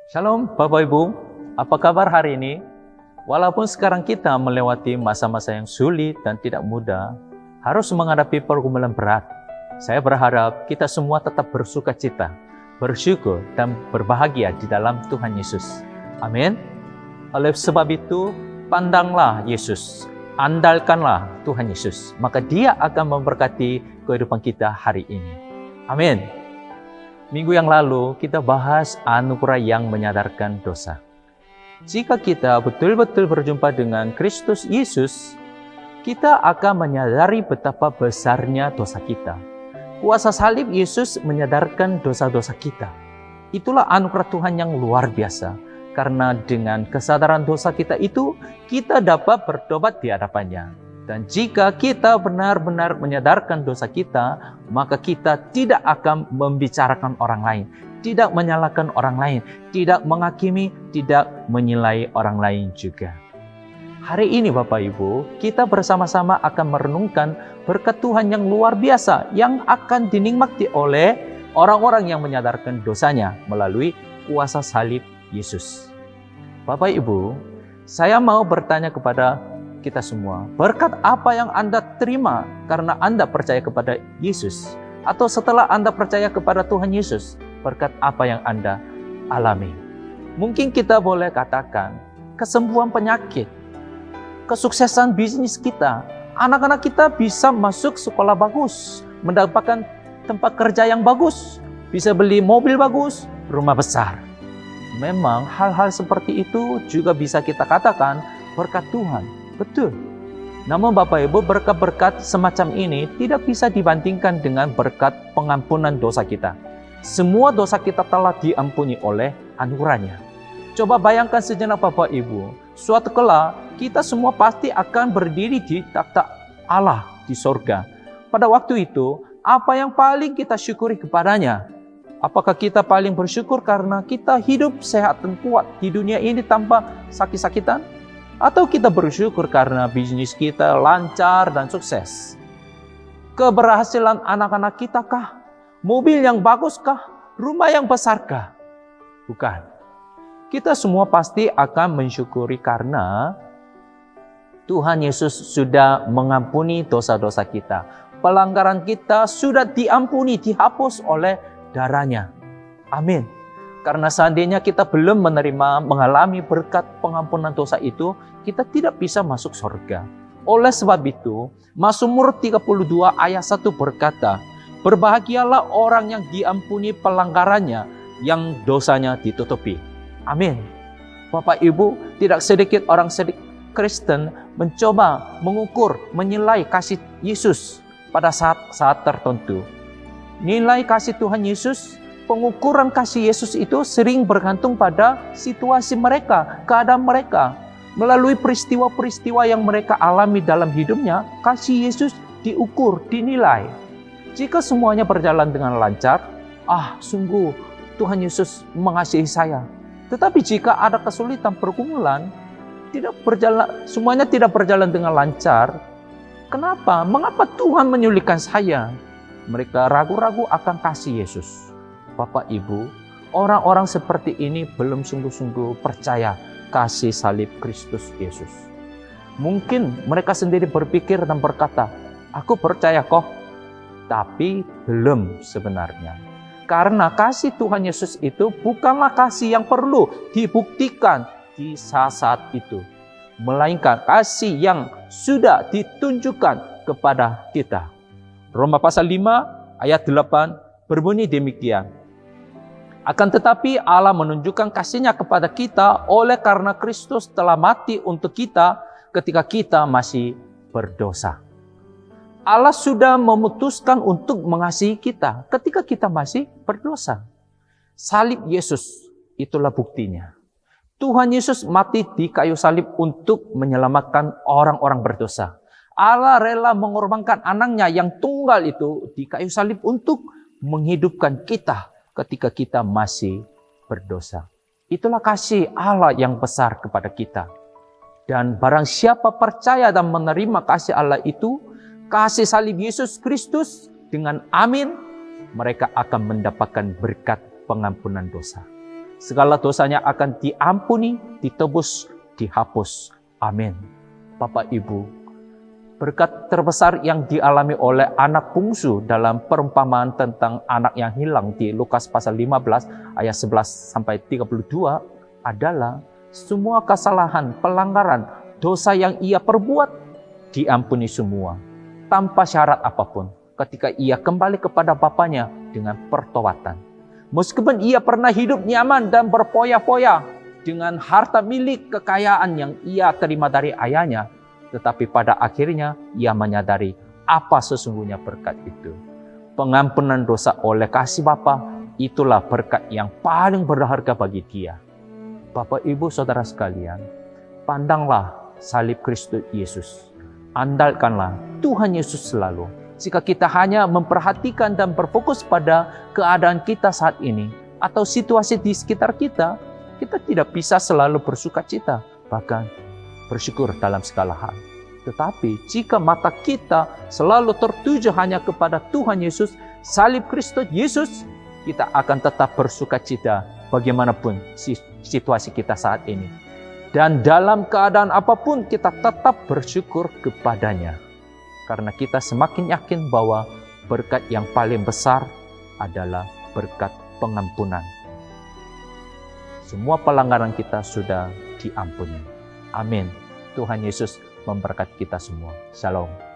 Shalom Bapak Ibu, apa kabar hari ini? Walaupun sekarang kita melewati masa-masa yang sulit dan tidak mudah, harus menghadapi pergumulan berat, saya berharap kita semua tetap bersuka cita, bersyukur dan berbahagia di dalam Tuhan Yesus. Amin. Oleh sebab itu, pandanglah Yesus, andalkanlah Tuhan Yesus, maka Dia akan memberkati kehidupan kita hari ini. Amin. Minggu yang lalu kita bahas anugerah yang menyadarkan dosa. Jika kita betul-betul berjumpa dengan Kristus Yesus, kita akan menyadari betapa besarnya dosa kita. Kuasa salib Yesus menyadarkan dosa-dosa kita. Itulah anugerah Tuhan yang luar biasa. Karena dengan kesadaran dosa kita itu, kita dapat bertobat di hadapannya. Dan jika kita benar-benar menyadarkan dosa kita, maka kita tidak akan membicarakan orang lain, tidak menyalahkan orang lain, tidak menghakimi, tidak menilai orang lain juga. Hari ini Bapak Ibu, kita bersama-sama akan merenungkan berkat Tuhan yang luar biasa yang akan dinikmati oleh orang-orang yang menyadarkan dosanya melalui kuasa salib Yesus. Bapak Ibu, saya mau bertanya kepada kita semua, berkat apa yang Anda terima karena Anda percaya kepada Yesus? Atau setelah Anda percaya kepada Tuhan Yesus, berkat apa yang Anda alami? Mungkin kita boleh katakan, kesembuhan penyakit, kesuksesan bisnis kita, anak-anak kita bisa masuk sekolah bagus, mendapatkan tempat kerja yang bagus, bisa beli mobil bagus, rumah besar. Memang hal-hal seperti itu juga bisa kita katakan berkat Tuhan. Betul. Namun Bapak Ibu, berkat-berkat semacam ini tidak bisa dibandingkan dengan berkat pengampunan dosa kita. Semua dosa kita telah diampuni oleh anugerahnya. Coba bayangkan sejenak Bapak Ibu, suatu kala kita semua pasti akan berdiri di takhta Allah di sorga. Pada waktu itu, apa yang paling kita syukuri kepadanya? Apakah kita paling bersyukur karena kita hidup sehat dan kuat di dunia ini tanpa sakit-sakitan? Atau kita bersyukur karena bisnis kita lancar dan sukses? Keberhasilan anak-anak kita kah? Mobil yang bagus kah? Rumah yang besar kah? Bukan. Kita semua pasti akan mensyukuri karena Tuhan Yesus sudah mengampuni dosa-dosa kita. Pelanggaran kita sudah diampuni, dihapus oleh darahnya. Amin. Karena seandainya kita belum mengalami berkat pengampunan dosa itu, kita tidak bisa masuk surga. Oleh sebab itu, Mazmur 32 ayat 1 berkata, berbahagialah orang yang diampuni pelanggarannya, yang dosanya ditutupi. Amin. Bapak Ibu, tidak sedikit orang Kristen mencoba mengukur, menilai kasih Yesus pada saat tertentu. Nilai kasih Tuhan Yesus, pengukuran kasih Yesus itu sering bergantung pada situasi mereka, keadaan mereka. Melalui peristiwa-peristiwa yang mereka alami dalam hidupnya, kasih Yesus diukur, dinilai. Jika semuanya berjalan dengan lancar, sungguh Tuhan Yesus mengasihi saya. Tetapi jika ada kesulitan, pergumulan, semuanya tidak berjalan dengan lancar. Kenapa? Mengapa Tuhan menyulitkan saya? Mereka ragu-ragu akan kasih Yesus. Bapak Ibu, orang-orang seperti ini belum sungguh-sungguh percaya kasih salib Kristus Yesus. Mungkin mereka sendiri berpikir dan berkata, aku percaya kok, tapi belum sebenarnya. Karena kasih Tuhan Yesus itu bukanlah kasih yang perlu dibuktikan di saat itu, melainkan kasih yang sudah ditunjukkan kepada kita. Roma pasal 5 ayat 8 berbunyi demikian. Akan tetapi Allah menunjukkan kasih-Nya kepada kita oleh karena Kristus telah mati untuk kita ketika kita masih berdosa. Allah sudah memutuskan untuk mengasihi kita ketika kita masih berdosa. Salib Yesus itulah buktinya. Tuhan Yesus mati di kayu salib untuk menyelamatkan orang-orang berdosa. Allah rela mengorbankan anaknya yang tunggal itu di kayu salib untuk menghidupkan kita ketika kita masih berdosa. Itulah kasih Allah yang besar kepada kita. Dan barang siapa percaya dan menerima kasih Allah itu, kasih salib Yesus Kristus dengan amin, mereka akan mendapatkan berkat pengampunan dosa. segala dosanya akan diampuni, ditebus, dihapus. Amin. Bapak Ibu, berkat terbesar yang dialami oleh anak bungsu dalam perumpamaan tentang anak yang hilang di Lukas pasal 15 ayat 11 sampai 32 adalah semua kesalahan, pelanggaran, dosa yang ia perbuat diampuni semua tanpa syarat apapun ketika ia kembali kepada Bapaknya dengan pertobatan. Meskipun ia pernah hidup nyaman dan berfoya-foya dengan harta milik kekayaan yang ia terima dari ayahnya, tetapi pada akhirnya ia menyadari apa sesungguhnya berkat itu. Pengampunan dosa oleh kasih Bapa, itulah berkat yang paling berharga bagi dia. Bapak, Ibu, Saudara sekalian, pandanglah salib Kristus Yesus. Andalkanlah Tuhan Yesus selalu. Jika kita hanya memperhatikan dan berfokus pada keadaan kita saat ini atau situasi di sekitar kita, kita tidak bisa selalu bersuka cita, bahkan bersyukur dalam segala hal. Tetapi jika mata kita selalu tertuju hanya kepada Tuhan Yesus, salib Kristus Yesus, kita akan tetap bersuka cita bagaimanapun situasi kita saat ini. Dan dalam keadaan apapun kita tetap bersyukur kepadanya. Karena kita semakin yakin bahwa berkat yang paling besar adalah berkat pengampunan. Semua pelanggaran kita sudah diampuni. Amin. Tuhan Yesus memberkati kita semua. Shalom.